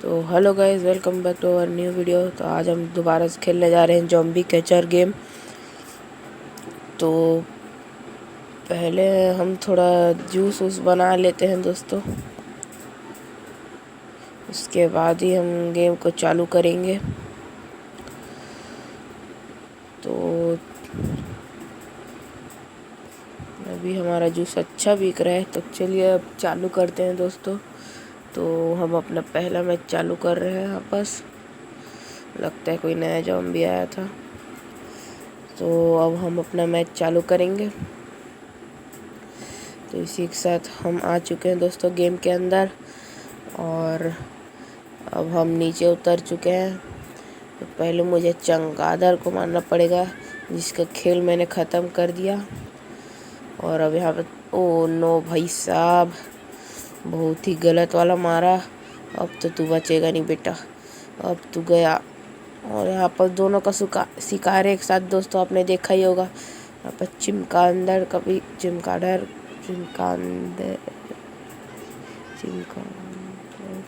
तो hello guys, welcome back to our new video. तो आज हम दोबारा से खेलने जा रहे हैं ज़ॉम्बी कैचर गेम। तो पहले हम थोड़ा जूस वूस बना लेते हैं दोस्तों, उसके बाद ही हम गेम को चालू करेंगे। तो अभी हमारा जूस अच्छा बिक रहा है, तो चलिए अब चालू करते हैं दोस्तों। तो हम अपना पहला मैच चालू कर रहे हैं। आपस लगता है कोई नया ज़ॉम्बी आया था। तो अब हम अपना मैच चालू करेंगे। तो इसी के साथ हम आ चुके हैं दोस्तों गेम के अंदर, और अब हम नीचे उतर चुके हैं। तो पहले मुझे चमगादड़ को मारना पड़ेगा, जिसका खेल मैंने ख़त्म कर दिया। और अब यहाँ पे ओ नो भाई साहब, बहुत ही गलत वाला मारा। अब तो तू बचेगा नहीं बेटा, अब तू गया। और यहाँ पर दोनों का शिकार एक साथ दोस्तों, आपने देखा ही होगा। यहाँ पर चमगादड़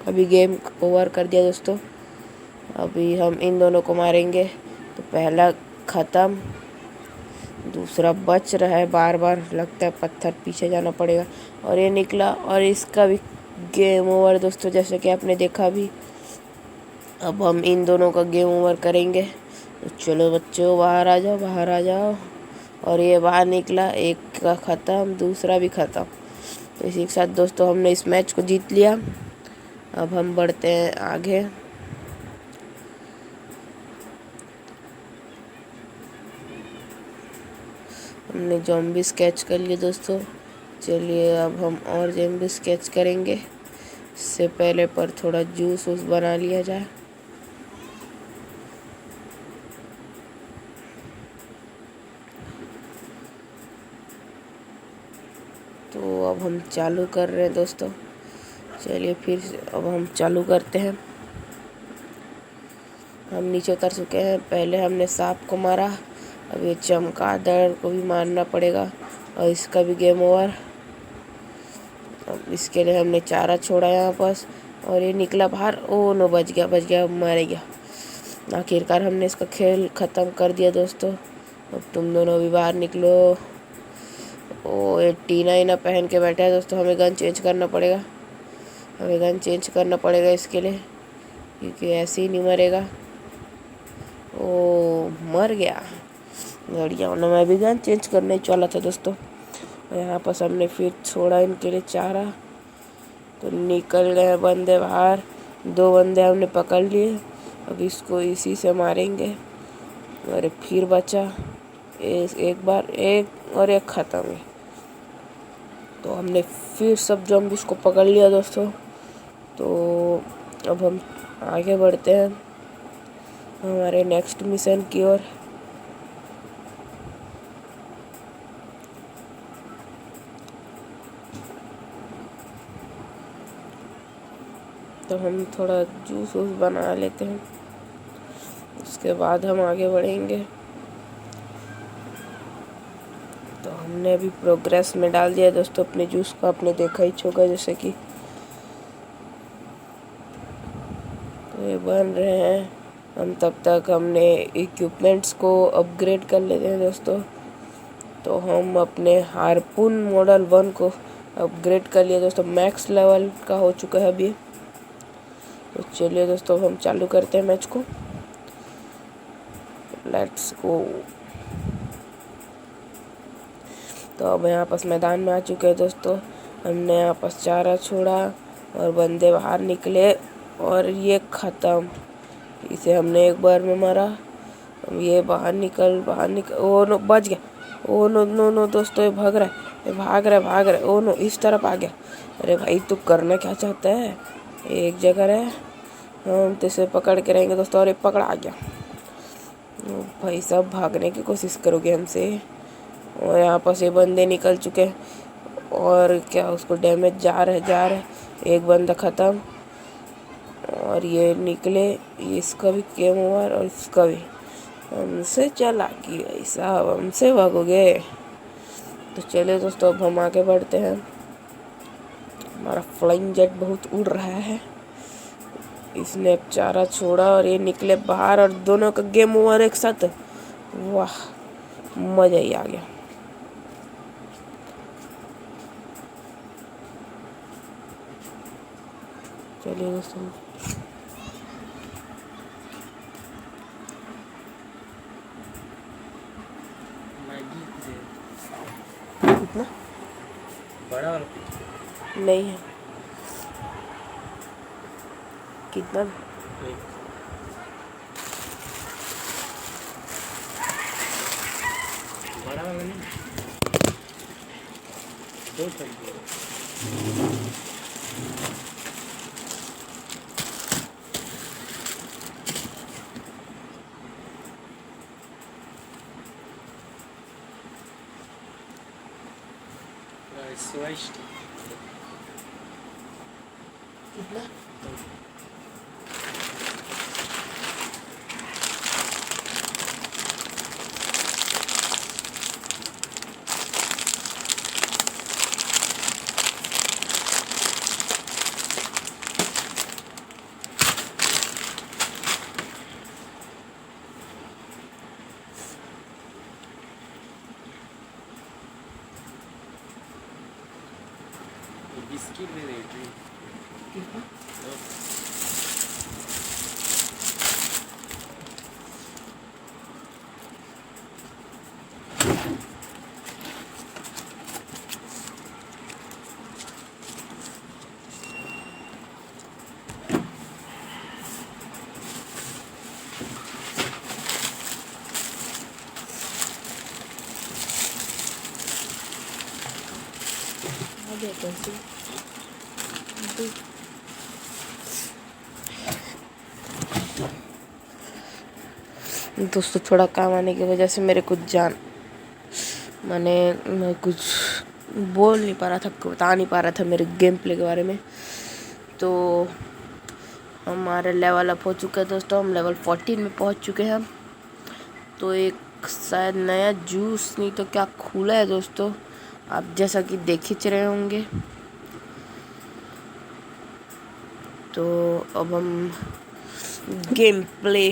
कभी गेम ओवर कर दिया दोस्तों। अभी हम इन दोनों को मारेंगे। तो पहला ख़त्म, दूसरा बच रहा है। बार बार लगता है पत्थर पीछे जाना पड़ेगा, और ये निकला, और इसका भी गेम ओवर दोस्तों, जैसे कि आपने देखा भी। अब हम इन दोनों का गेम ओवर करेंगे। तो चलो बच्चों, बाहर आ जाओ, बाहर आ जाओ। और ये बाहर निकला, एक का ख़त्म, दूसरा भी ख़त्म। तो इसी के साथ दोस्तों हमने इस मैच को जीत लिया। अब हम बढ़ते हैं आगे। हमने ज़ॉम्बी स्केच कर लिए दोस्तों। चलिए अब हम और ज़ॉम्बी स्केच करेंगे। इससे पहले पर थोड़ा जूस वूस बना लिया जाए। तो अब हम चालू कर रहे हैं दोस्तों। चलिए फिर अब हम चालू करते हैं। हम नीचे उतर चुके हैं। पहले हमने सांप को मारा, अब ये चमगादड़ को भी मारना पड़ेगा, और इसका भी गेम ओवर। अब इसके लिए हमने चारा छोड़ा यहाँ पास, और ये निकला बाहर। ओ नो, बच गया, मर गया। आखिरकार हमने इसका खेल ख़त्म कर दिया दोस्तों। अब तुम दोनों भी बाहर निकलो। ओ ये टीना इना पहन के बैठा है दोस्तों। हमें गन चेंज करना पड़ेगा इसके लिए, क्योंकि ऐसे ही नहीं मरेगा। ओ मर गया, बढ़िया ना। मैं भी गन चेंज करने वाला था दोस्तों। यहाँ पर हमने फिर छोड़ा इनके लिए चारा, तो निकल गए बंदे बाहर। 2 बंदे हमने पकड़ लिए। अब इसको इसी से मारेंगे। अरे फिर बचा एक बार, एक और एक ख़त्म है। तो हमने फिर सब ज़ॉम्बीज़ को पकड़ लिया दोस्तों। तो अब हम आगे बढ़ते हैं हमारे नेक्स्ट मिशन की ओर। तो हम थोड़ा जूस वूस बना लेते हैं, उसके बाद हम आगे बढ़ेंगे। तो हमने अभी प्रोग्रेस में डाल दिया दोस्तों अपने जूस को, आपने देखा ही होगा जैसे कि। तो ये बन रहे हैं। हम तब तक हमने इक्विपमेंट्स को अपग्रेड कर लेते हैं दोस्तों। तो हम अपने हारपून मॉडल 1 को अपग्रेड कर लिया दोस्तों, मैक्स लेवल का हो चुका है अभी। तो चलिए दोस्तों हम चालू करते हैं मैच को। Let's go. तो अब यहाँ पास मैदान में आ चुके हैं दोस्तों। हमने यहाँ पास चारा छोड़ा, और बंदे बाहर निकले, और ये ख़त्म। इसे हमने एक बार में मारा। अब ये बाहर निकल। ओ नो, बच गया। ओ नो नो नो दोस्तों, ये भाग रहा है। ओ नो, इस तरफ आ गया। अरे भाई, तू करना क्या चाहता है? एक जगह रहे, हम तो इसे पकड़ के रहेंगे दोस्तों। और ये पकड़ा गया। भाई साहब, भागने की कोशिश करोगे हमसे? और यहाँ पर से बंदे निकल चुके हैं, और क्या उसको डैमेज जा रहा है। एक बंदा ख़त्म, और ये निकले। इसका भी गेम ओवर, और इसका भी। हमसे चालाकी भाई साहब, हमसे भागोगे? तो चलिए दोस्तों अब हम आगे बढ़ते हैं। हमारा फ्लाइंग जेट बहुत उड़ रहा है। इसने एक चारा छोड़ा और ये निकले बाहर और दोनों का गेम ओवर एक साथ। वाह, मजा ही आ गया। चलिए दोस्तों, कितना बड़ा वाला नहीं है, कितना बड़ा वाला नहीं, दो सब्जी स्वादिष्ट। कितना बिस्किट में देते हैं। कितना आ गया कैसे दोस्तों। थोड़ा काम आने की वजह से मेरे कुछ मैं कुछ बोल नहीं पा रहा था, बता नहीं पा रहा था मेरे गेम प्ले के बारे में। तो हमारे लेवल अप हो चुका है दोस्तों, हम लेवल 14 में पहुंच चुके हैं हम। तो एक शायद नया जूस नहीं तो क्या खुला है दोस्तों, आप जैसा कि देख ही रहे होंगे। तो अब हम गेम प्ले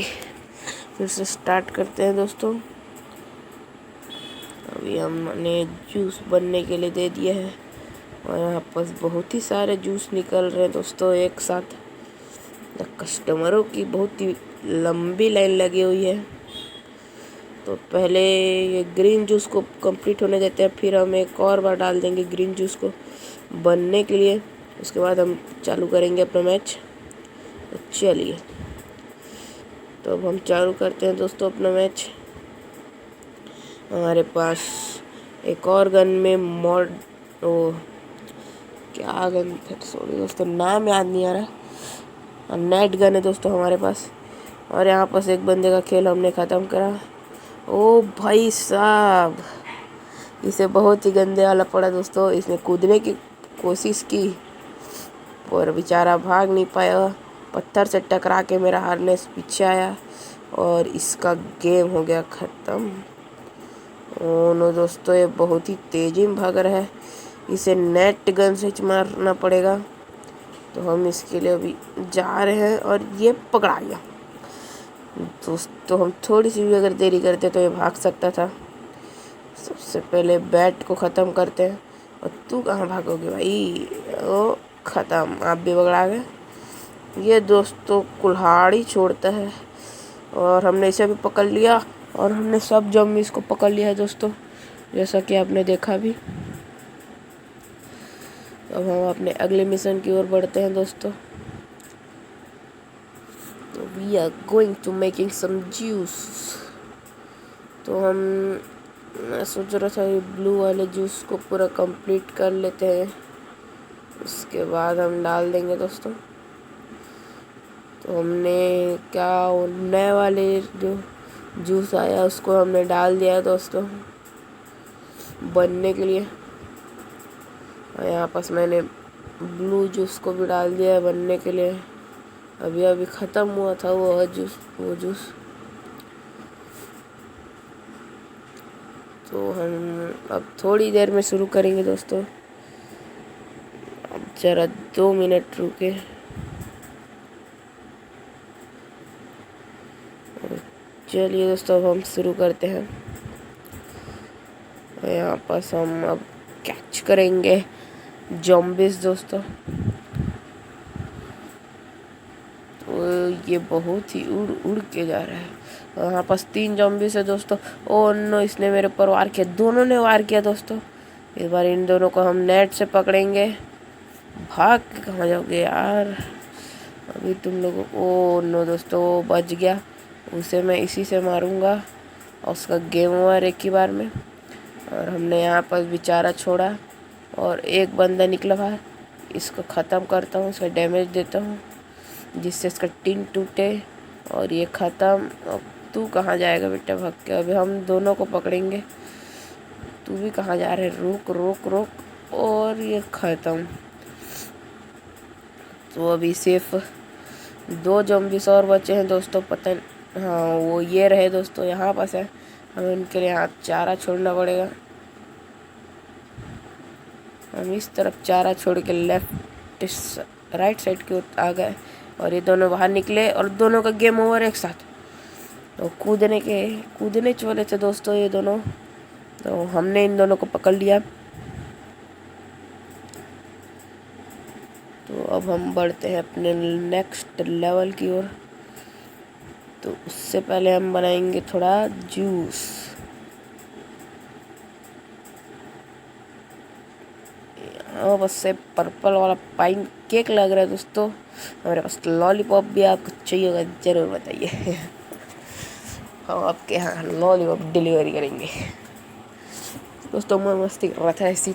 फिर से स्टार्ट करते हैं दोस्तों। अभी हमने जूस बनने के लिए दे दिया है और यहाँ पर बहुत ही सारे जूस निकल रहे हैं दोस्तों एक साथ। कस्टमरों की बहुत ही लंबी लाइन लगी हुई है। तो पहले ये ग्रीन जूस को कंप्लीट होने देते हैं, फिर हम एक और बार डाल देंगे ग्रीन जूस को बनने के लिए। उसके बाद हम चालू करेंगे अपना मैच। तो चलिए, तो अब हम चालू करते हैं दोस्तों अपना मैच। हमारे पास एक और गन में मॉड क्या गन था, सॉरी दोस्तों नाम याद नहीं आ रहा। नेट गन है दोस्तों हमारे पास। और यहाँ पास एक बंदे का खेल हमने ख़त्म करा। ओ भाई साहब, इसे बहुत ही गंदे वाला पड़ा दोस्तों। इसने कूदने की कोशिश की और बेचारा भाग नहीं पाया, पत्थर से टकरा के मेरा हार्नेस पीछे आया और इसका गेम हो गया ख़त्म। ओ नो दोस्तों, ये बहुत ही तेज़ी में भाग रहा है, इसे नेट गन से मारना पड़ेगा। तो हम इसके लिए अभी जा रहे हैं और ये पकड़ा गया दोस्तों। हम थोड़ी सी भी अगर देरी करते तो ये भाग सकता था। सबसे पहले बैट को ख़त्म करते हैं। और तू कहाँ भागोगे भाई, ओ ख़त्म, आप भी पकड़ा गए। ये दोस्तों कुल्हाड़ी छोड़ता है और हमने इसे भी पकड़ लिया और हमने सब जम्मीज को पकड़ लिया है दोस्तों, जैसा कि आपने देखा भी। अब हम अपने अगले मिशन की ओर बढ़ते हैं दोस्तों। We are going to making some juice. तो मैं सोच रहा था ये ब्लू वाले जूस को पूरा कंप्लीट कर लेते हैं, उसके बाद हम डाल देंगे दोस्तों। तो हमने क्या वो नए वाले जो जूस आया उसको हमने डाल दिया है दोस्तों बनने के लिए। और यहाँ पास मैंने ब्लू जूस को भी डाल दिया है बनने के लिए। अभी अभी ख़त्म हुआ था वो जूस। तो हम अब थोड़ी देर में शुरू करेंगे दोस्तों। अब ज़रा 2 मिनट रुके। चलिए दोस्तों, अब हम शुरू करते हैं। यहाँ पर हम अब कैच करेंगे ज़ॉम्बीज़ दोस्तों। तो ये बहुत ही उड़ उड़ के जा रहा है। यहाँ पास 3 ज़ॉम्बीज़ है दोस्तों। ओह नो, इसने मेरे ऊपर वार किया, दोनों ने वार किया दोस्तों। इस बार इन दोनों को हम नेट से पकड़ेंगे। भाग के कहाँ जाओगे यार, अभी तुम लोगों। ओह नो दोस्तों, वो बच गया, उसे मैं इसी से मारूंगा और उसका गेम ओवर एक ही बार में। और हमने यहाँ पर बेचारा छोड़ा और एक बंदा निकला बाहर। इसको ख़त्म करता हूँ, इसका डैमेज देता हूँ जिससे इसका टीन टूटे और ये ख़त्म। अब तू कहाँ जाएगा बेटा भाग के, अभी हम दोनों को पकड़ेंगे। तू भी कहाँ जा रहे, रुक रुक रुक। और ये ख़त्म। तो अभी सिर्फ 2 ज़ॉम्बीज़ और बचे हैं दोस्तों। पता हाँ, वो ये रहे दोस्तों, यहाँ पास है। हमें उनके लिए यहाँ चारा छोड़ना पड़ेगा। हम इस तरफ चारा छोड़ के लेफ्ट राइट साइड की ओर आ गए और ये दोनों बाहर निकले और दोनों का गेम ओवर एक साथ। तो कूदने वाले थे दोस्तों ये दोनों, तो हमने इन दोनों को पकड़ लिया। तो अब हम बढ़ते हैं अपने नेक्स्ट लेवल की ओर। तो उससे पहले हम बनाएंगे थोड़ा जूस। हाँ, बस से पर्पल वाला पाइन केक लग रहा है दोस्तों। हमारे पास लॉलीपॉप भी आपको चाहिए होगा, ज़रूर बताइए। हम आपके यहाँ लॉलीपॉप डिलीवरी करेंगे दोस्तों। मैं मस्ती कर रहा था ऐसी।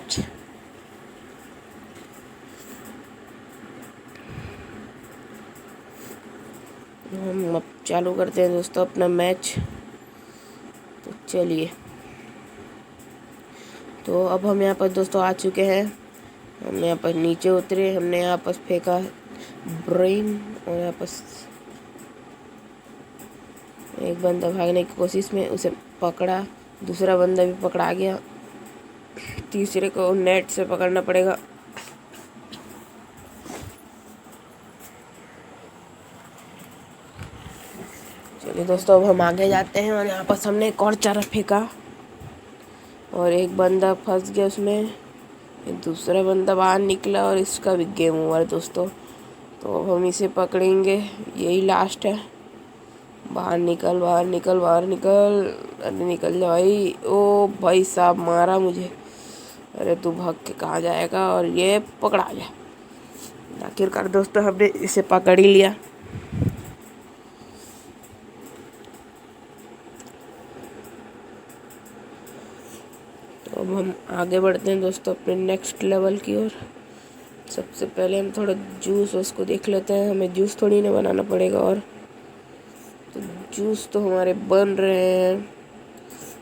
हम अब चालू करते हैं दोस्तों अपना मैच। तो चलिए, तो अब हम यहाँ पर दोस्तों आ चुके हैं। हम यहाँ पर नीचे उतरे, हमने यहाँ पर फेंका ब्रेन और यहाँ पर एक बंदा भागने की कोशिश में, उसे पकड़ा। दूसरा बंदा भी पकड़ा गया, तीसरे को नेट से पकड़ना पड़ेगा। चलिए दोस्तों, अब हम आगे जाते हैं और यहाँ पर हमने एक और चारा फेंका और एक बंदा फंस गया उसमें। दूसरा बंदा बाहर निकला और इसका भी गेम ओवर दोस्तों। तो हम इसे पकड़ेंगे, यही लास्ट है। बाहर निकल बाहर निकल बाहर निकल, अरे निकल जा भाई। ओ भाई साहब, मारा मुझे। अरे तू भाग के कहाँ जाएगा, और ये पकड़ा गया। आखिरकार दोस्तों हमने इसे पकड़ ही लिया। तो अब हम आगे बढ़ते हैं दोस्तों अपने नेक्स्ट लेवल की ओर। सबसे पहले हम थोड़ा जूस उसको देख लेते हैं, हमें जूस थोड़ी ना बनाना पड़ेगा। और तो जूस तो हमारे बन रहे हैं।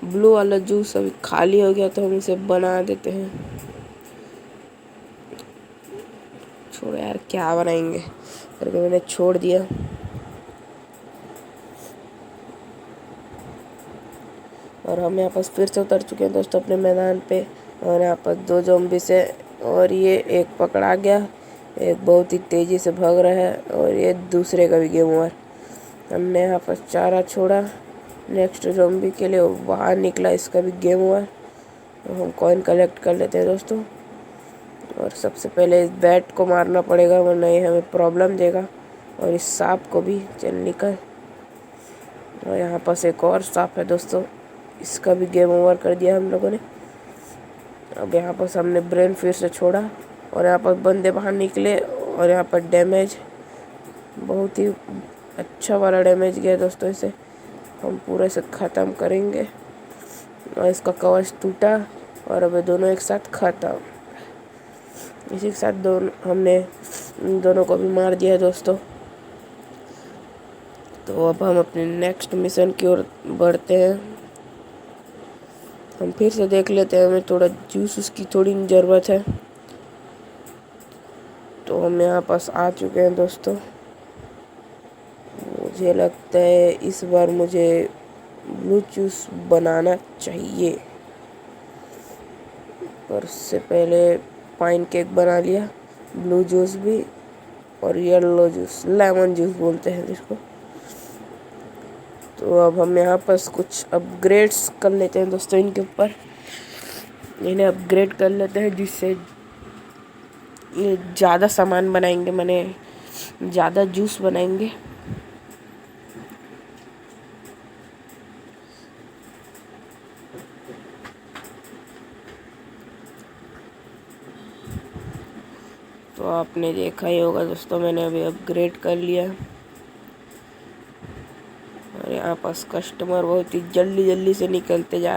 ब्लू वाला जूस अभी खाली हो गया, तो हम इसे बना देते हैं। छोड़ो यार, क्या बनाएंगे करके मैंने छोड़ दिया। और हम यहाँ पर फिर से उतर चुके हैं दोस्तों अपने मैदान पे। और यहाँ पर 2 ज़ॉम्बीज़ है और ये एक पकड़ा गया, एक बहुत ही तेज़ी से भाग रहा है और ये दूसरे का भी गेम ओवर। हमने यहाँ पर चारा छोड़ा नेक्स्ट ज़ॉम्बी के लिए, वो बाहर निकला, इसका भी गेम ओवर। तो हम कॉइन कलेक्ट कर लेते हैं दोस्तों। और सबसे पहले इस बैट को मारना पड़ेगा, वरना ये हमें प्रॉब्लम देगा। और इस सांप को भी, चल निकल। और यहाँ पास एक और सांप है दोस्तों, इसका भी गेम ओवर कर दिया हम लोगों ने। अब यहाँ पर हमने ब्रेन फिर से छोड़ा और यहाँ पर बंदे बाहर निकले और यहाँ पर डैमेज, बहुत ही अच्छा वाला डैमेज गया दोस्तों। इसे हम पूरे से ख़त्म करेंगे। और इसका कवच टूटा और अब दोनों एक साथ ख़त्म। इसी के साथ हमने दोनों को भी मार दिया है दोस्तों। तो अब हम अपने नेक्स्ट मिशन की ओर बढ़ते हैं। हम फिर से देख लेते हैं, हमें थोड़ा जूस उसकी थोड़ी ज़रूरत है। तो हम यहाँ पास आ चुके हैं दोस्तों। मुझे लगता है इस बार मुझे ब्लू जूस बनाना चाहिए, पर उससे पहले पाइन केक बना लिया, ब्लू जूस भी, और येलो जूस, लेमन जूस बोलते हैं जिसको। तो अब हम यहाँ पर कुछ अपग्रेड्स कर लेते हैं दोस्तों इनके ऊपर। इन्हें अपग्रेड कर लेते हैं जिससे ये ज़्यादा सामान बनाएंगे, माने ज़्यादा जूस बनाएंगे। तो आपने देखा ही होगा दोस्तों, मैंने अभी अपग्रेड कर लिया। और यहाँ पास कस्टमर बहुत ही जल्दी जल्दी से निकलते जा